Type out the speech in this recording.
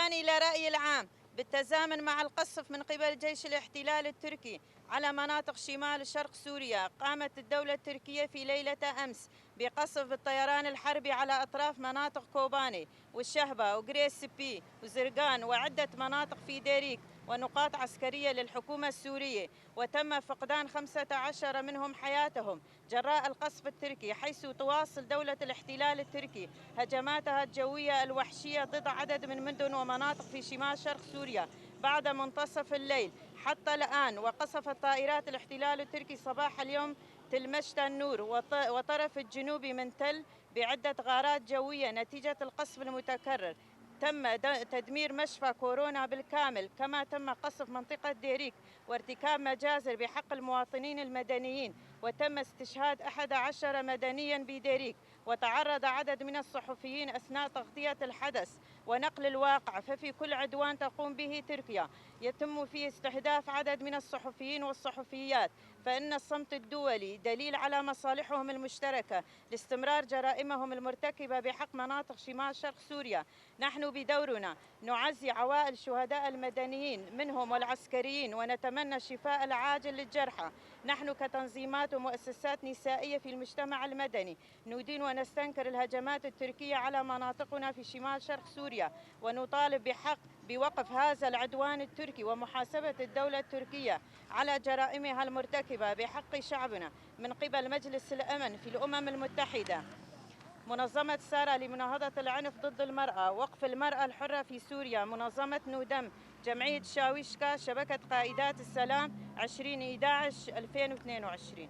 بيان إلى رأي العام بالتزامن مع القصف من قبل جيش الاحتلال التركي على مناطق شمال شرق سوريا، قامت الدولة التركية في ليلة أمس بقصف بالطيران الحربي على أطراف مناطق كوباني والشهبة وقريس سبي وزرقان وعدة مناطق في ديريك ونقاط عسكرية للحكومة السورية، وتم فقدان 15 منهم حياتهم جراء القصف التركي، حيث تواصل دولة الاحتلال التركي هجماتها الجوية الوحشية ضد عدد من مدن ومناطق في شمال شرق سوريا بعد منتصف الليل حتى الآن. وقصفت طائرات الاحتلال التركي صباح اليوم تل مشت النور وطرف الجنوبي من تل بعدة غارات جوية نتيجة القصف المتكرر. تم تدمير مشفى كورونا بالكامل، كما تم قصف منطقة ديريك وارتكاب مجازر بحق المواطنين المدنيين، وتم استشهاد 11 مدنيا بديريك. وتعرض عدد من الصحفيين أثناء تغطية الحدث ونقل الواقع. ففي كل عدوان تقوم به تركيا يتم فيه استهداف عدد من الصحفيين والصحفيات، فإن الصمت الدولي دليل على مصالحهم المشتركة لاستمرار جرائمهم المرتكبة بحق مناطق شمال شرق سوريا. نحن بدورنا نعزي عوائل الشهداء المدنيين منهم والعسكريين، ونتمنى الشفاء العاجل للجرحى. نحن كتنظيمات ومؤسسات نسائية في المجتمع المدني ندين ونستنكر الهجمات التركية على مناطقنا في شمال شرق سوريا، ونطالب بوقف هذا العدوان التركي ومحاسبة الدولة التركية على جرائمها المرتكبة بحق شعبنا من قبل مجلس الأمن في الأمم المتحدة، منظمة سارة لمناهضة العنف ضد المرأة، وقف المرأة الحرة في سوريا، منظمة نودم، جمعية شاويشكا، شبكة قائدات السلام 2011-2022.